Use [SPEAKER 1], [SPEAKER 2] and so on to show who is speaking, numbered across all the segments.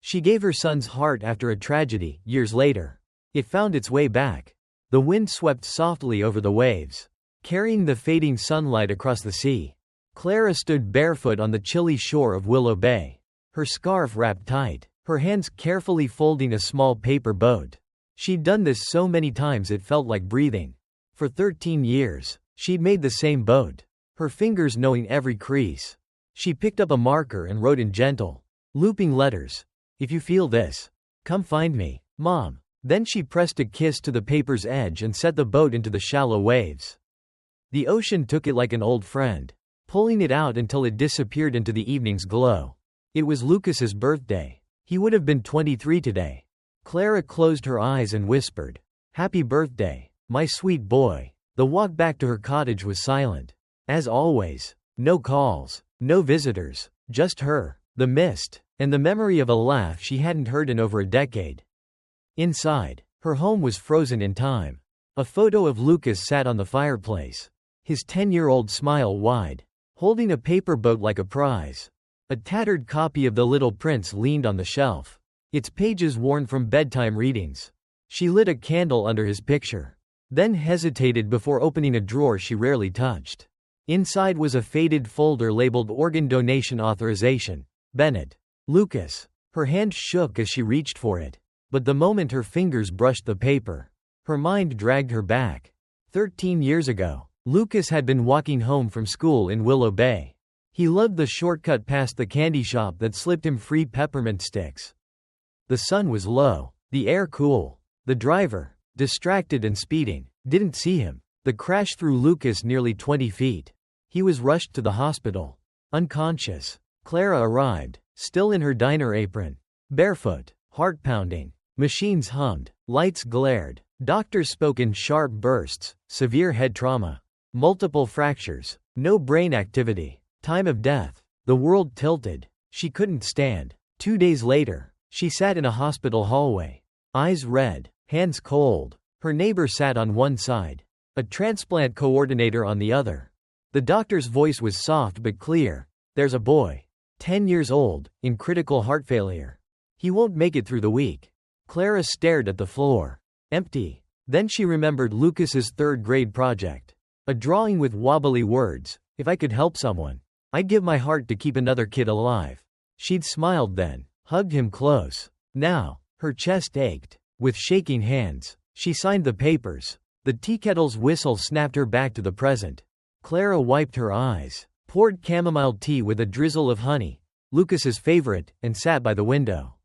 [SPEAKER 1] She gave her son's heart after a tragedy, years later. It found its way back. The wind swept softly over the waves, carrying the fading sunlight across the sea. Clara stood barefoot on the chilly shore of Willow Bay, her scarf wrapped tight, her hands carefully folding a small paper boat. She'd done this so many times it felt like breathing. For 13 years, she'd made the same boat, her fingers knowing every crease. She picked up a marker and wrote in gentle, looping letters. "If you feel this, come find me, Mom." Then she pressed a kiss to the paper's edge and set the boat into the shallow waves. The ocean took it like an old friend, pulling it out until it disappeared into the evening's glow. It was Lucas's birthday. He would have been 23 today. Clara closed her eyes and whispered, "Happy birthday, my sweet boy." The walk back to her cottage was silent. As always, no calls, no visitors, just her, the mist, and the memory of a laugh she hadn't heard in over a decade. Inside, her home was frozen in time. A photo of Lucas sat on the fireplace, his 10-year-old smile wide, holding a paper boat like a prize. A tattered copy of The Little Prince leaned on the shelf, its pages worn from bedtime readings. She lit a candle under his picture, then hesitated before opening a drawer she rarely touched. Inside was a faded folder labeled Organ Donation Authorization, Bennett. Lucas. Her hand shook as she reached for it. But the moment her fingers brushed the paper, her mind dragged her back. 13 years ago, Lucas had been walking home from school in Willow Bay. He loved the shortcut past the candy shop that slipped him free peppermint sticks. The sun was low, the air cool. The driver, distracted and speeding, didn't see him. The crash threw Lucas nearly 20 feet. He was rushed to the hospital, unconscious. Clara arrived, still in her diner apron, barefoot, heart pounding. Machines hummed, lights glared, doctors spoke in sharp bursts, severe head trauma, multiple fractures, no brain activity, time of death. The world tilted. She couldn't stand. 2 days later, she sat in a hospital hallway, eyes red, hands cold. Her neighbor sat on one side, a transplant coordinator on the other. The doctor's voice was soft but clear. "There's a boy, 10 years old, in critical heart failure. He won't make it through the week." Clara stared at the floor. Empty. Then she remembered Lucas's third-grade project. A drawing with wobbly words. "If I could help someone, I'd give my heart to keep another kid alive." She'd smiled then, hugged him close. Now, her chest ached. With shaking hands, she signed the papers. The teakettle's whistle snapped her back to the present. Clara wiped her eyes, poured chamomile tea with a drizzle of honey, Lucas's favorite, and sat by the window,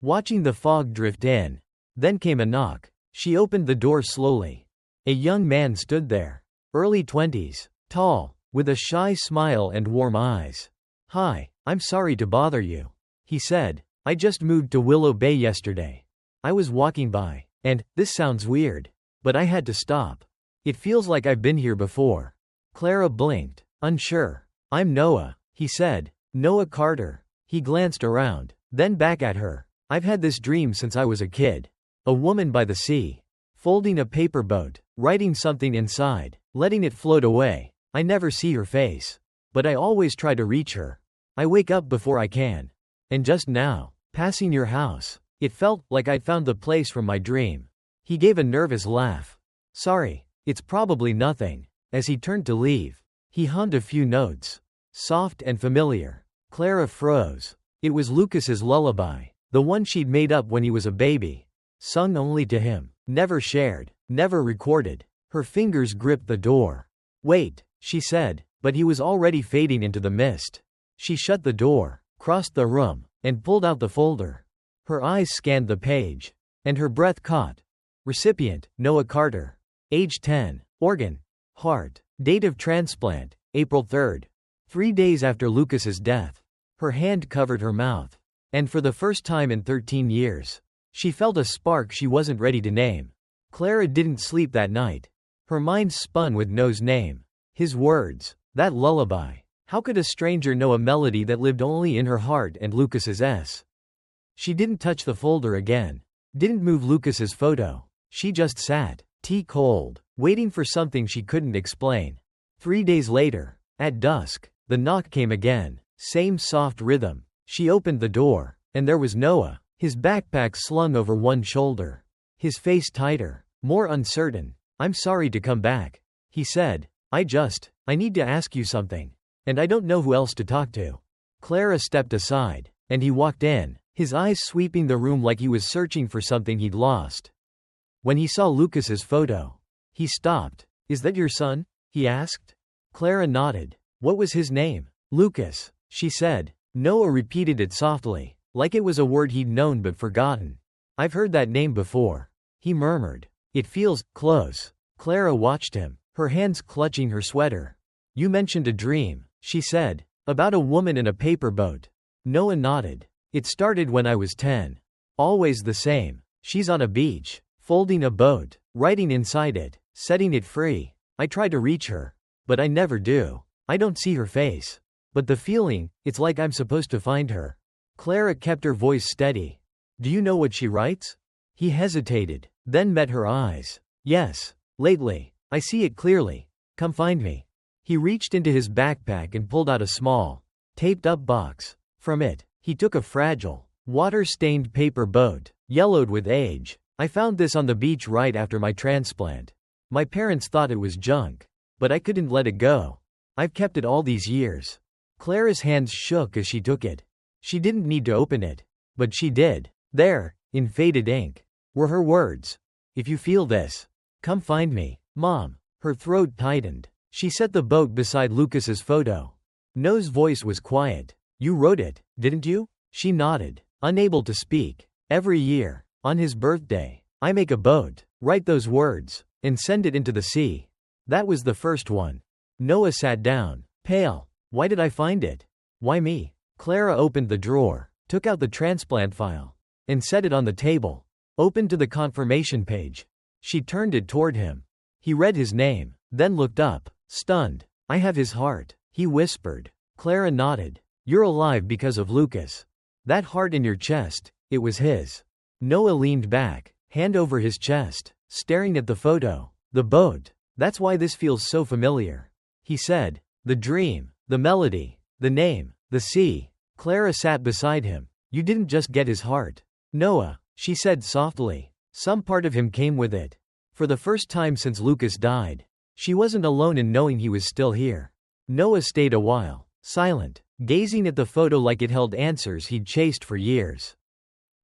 [SPEAKER 1] watching the fog drift in. Then came a knock. She opened the door slowly. A young man stood there, early 20s, tall, with a shy smile and warm eyes. "Hi, I'm sorry to bother you," he said. "I just moved to Willow Bay yesterday. I was walking by, and, this sounds weird, but I had to stop. It feels like I've been here before." Clara blinked, unsure. "I'm Noah," he said. "Noah Carter." He glanced around, then back at her. "I've had this dream since I was a kid. A woman by the sea, folding a paper boat, writing something inside, letting it float away. I never see her face, but I always try to reach her. I wake up before I can. And just now, passing your house, it felt like I'd found the place from my dream." He gave a nervous laugh. "Sorry, it's probably nothing." As he turned to leave, he hummed a few notes, soft and familiar. Clara froze. It was Lucas's lullaby. The one she'd made up when he was a baby. Sung only to him. Never shared. Never recorded. Her fingers gripped the door. "Wait," she said, but he was already fading into the mist. She shut the door, crossed the room, and pulled out the folder. Her eyes scanned the page, and her breath caught. Recipient, Noah Carter. Age 10. Organ, heart. Date of transplant, April 3rd. 3 days after Lucas's death. Her hand covered her mouth. And for the first time in 13 years, she felt a spark she wasn't ready to name. Clara didn't sleep that night. Her mind spun with Noah's name. His words. That lullaby. How could a stranger know a melody that lived only in her heart and Lucas's S? She didn't touch the folder again. Didn't move Lucas's photo. She just sat, tea cold, waiting for something she couldn't explain. 3 days later, at dusk, the knock came again. Same soft rhythm. She opened the door. And there was Noah, his backpack slung over one shoulder. His face tighter, more uncertain. "I'm sorry to come back," he said. I need to ask you something. And I don't know who else to talk to." Clara stepped aside, and he walked in, his eyes sweeping the room like he was searching for something he'd lost. When he saw Lucas's photo, he stopped. "Is that your son?" he asked. Clara nodded. "What was his name?" "Lucas," she said. Noah repeated it softly, like it was a word he'd known but forgotten. "I've heard that name before," he murmured. "It feels close." Clara watched him, her hands clutching her sweater. "You mentioned a dream," she said, "about a woman in a paper boat." Noah nodded. "It started when I was 10. Always the same. She's on a beach, folding a boat, writing inside it, setting it free. I try to reach her, but I never do. I don't see her face. But the feeling, it's like I'm supposed to find her." Clara kept her voice steady. "Do you know what she writes?" He hesitated, then met her eyes. "Yes. Lately. I see it clearly. Come find me." He reached into his backpack and pulled out a small, taped-up box. From it, he took a fragile, water-stained paper boat, yellowed with age. "I found this on the beach right after my transplant. My parents thought it was junk, but I couldn't let it go. I've kept it all these years." Clara's hands shook as she took it. She didn't need to open it, but she did. There, in faded ink, were her words. "If you feel this, come find me, Mom." Her throat tightened. She set the boat beside Lucas's photo. Noah's voice was quiet. "You wrote it, didn't you?" She nodded, unable to speak. "Every year, on his birthday, I make a boat, write those words, and send it into the sea. That was the first one." Noah sat down, pale. "Why did I find it? Why me?" Clara opened the drawer, took out the transplant file, and set it on the table. Opened to the confirmation page. She turned it toward him. He read his name, then looked up, stunned. "I have his heart," he whispered. Clara nodded. "You're alive because of Lucas. That heart in your chest, it was his." Noah leaned back, hand over his chest, staring at the photo. "The boat. That's why this feels so familiar," he said. "The dream, the melody, the name, the sea." Clara sat beside him. "You didn't just get his heart, Noah," she said softly. "Some part of him came with it. For the first time since Lucas died, she wasn't alone in knowing he was still here." Noah stayed a while, silent, gazing at the photo like it held answers he'd chased for years.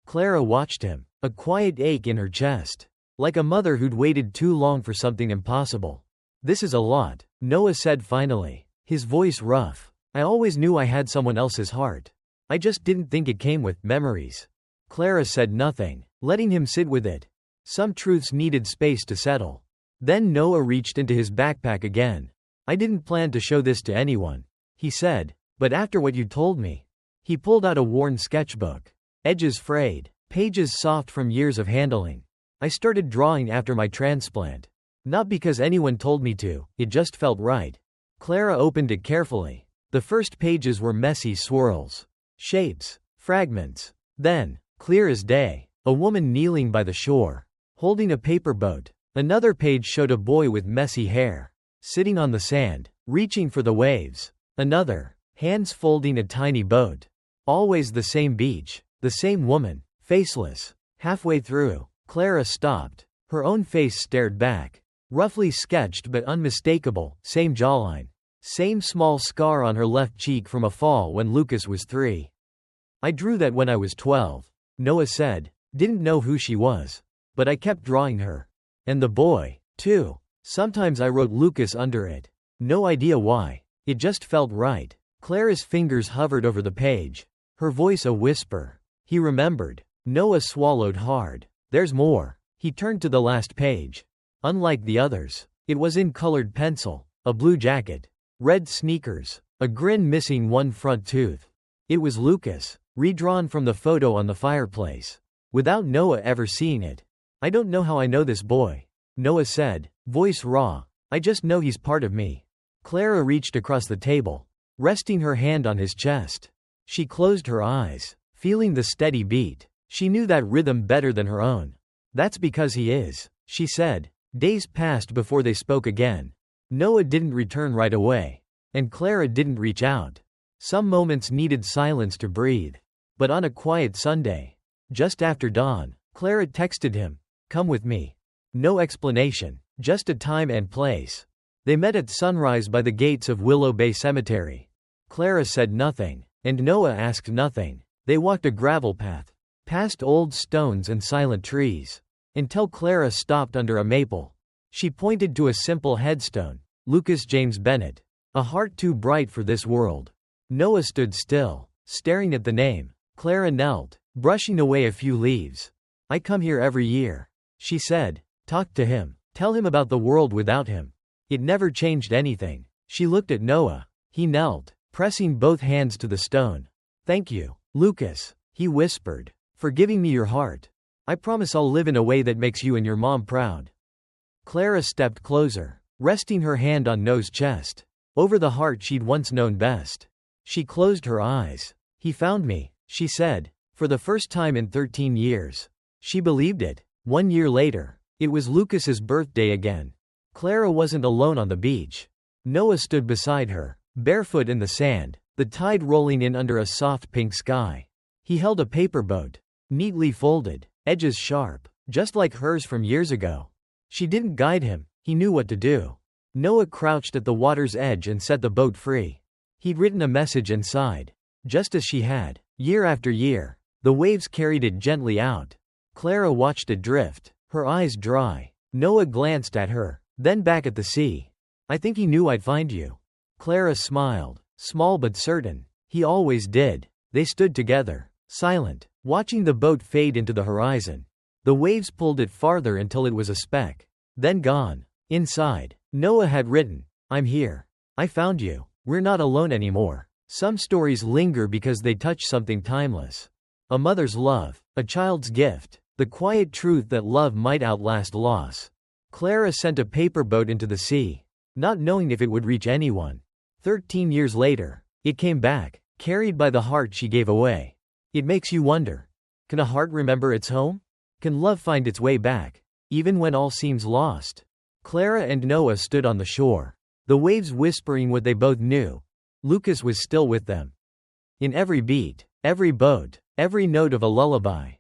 [SPEAKER 1] Clara watched him, a quiet ache in her chest, like a mother who'd waited too long for something impossible. "This is a lot," Noah said finally, his voice rough. "I always knew I had someone else's heart. I just didn't think it came with memories." Clara said nothing, letting him sit with it. Some truths needed space to settle. Then Noah reached into his backpack again. "I didn't plan to show this to anyone," he said, "but after what you told me." He pulled out a worn sketchbook. Edges frayed, pages soft from years of handling. "I started drawing after my transplant. Not because anyone told me to, it just felt right." Clara opened it carefully. The first pages were messy swirls, shapes, fragments. Then, clear as day, a woman kneeling by the shore, holding a paper boat. Another page showed a boy with messy hair, sitting on the sand, reaching for the waves. Another, hands folding a tiny boat. Always the same beach, the same woman, faceless. Halfway through, Clara stopped. Her own face stared back. Roughly sketched but unmistakable, same jawline. Same small scar on her left cheek from a fall when Lucas was 3. "I drew that when I was 12, Noah said. "Didn't know who she was. But I kept drawing her. And the boy, too. Sometimes I wrote Lucas under it. No idea why. It just felt right." Clara's fingers hovered over the page, her voice a whisper. He remembered. Noah swallowed hard. "There's more." He turned to the last page. Unlike the others, it was in colored pencil, a blue jacket, red sneakers, a grin missing one front tooth. It was Lucas, redrawn from the photo on the fireplace, without Noah ever seeing it. "I don't know how I know this boy," Noah said, voice raw. "I just know he's part of me." Clara reached across the table, resting her hand on his chest. She closed her eyes, feeling the steady beat. She knew that rhythm better than her own. "That's because he is," she said. Days passed before they spoke again. Noah didn't return right away, and Clara didn't reach out. Some moments needed silence to breathe. But on a quiet Sunday, just after dawn, Clara texted him, "Come with me." No explanation, just a time and place. They met at sunrise by the gates of Willow Bay Cemetery. Clara said nothing, and Noah asked nothing. They walked a gravel path, past old stones and silent trees, until Clara stopped under a maple. She pointed to a simple headstone, Lucas James Bennett, a heart too bright for this world. Noah stood still, staring at the name. Clara knelt, brushing away a few leaves. "I come here every year," she said. "Talk to him. Tell him about the world without him. It never changed anything." She looked at Noah. He knelt, pressing both hands to the stone. "Thank you, Lucas," he whispered, "for giving me your heart. I promise I'll live in a way that makes you and your mom proud." Clara stepped closer, resting her hand on Noah's chest, over the heart she'd once known best. She closed her eyes. "He found me," she said, for the first time in 13 years. She believed it. 1 year later, it was Lucas's birthday again. Clara wasn't alone on the beach. Noah stood beside her, barefoot in the sand, the tide rolling in under a soft pink sky. He held a paper boat, neatly folded, edges sharp, just like hers from years ago. She didn't guide him, he knew what to do. Noah crouched at the water's edge and set the boat free. He'd written a message inside, just as she had, year after year. The waves carried it gently out. Clara watched it drift, her eyes dry. Noah glanced at her, then back at the sea. "I think he knew I'd find you." Clara smiled, small but certain. He always did. They stood together, silent, watching the boat fade into the horizon. The waves pulled it farther until it was a speck, then gone. Inside, Noah had written, "I'm here. I found you. We're not alone anymore." Some stories linger because they touch something timeless. A mother's love, a child's gift, the quiet truth that love might outlast loss. Clara sent a paper boat into the sea, not knowing if it would reach anyone. 13 years later, it came back, carried by the heart she gave away. It makes you wonder, can a heart remember its home? Can love find its way back, even when all seems lost? Clara and Noah stood on the shore, the waves whispering what they both knew. Lucas was still with them. In every beat, every boat, every note of a lullaby,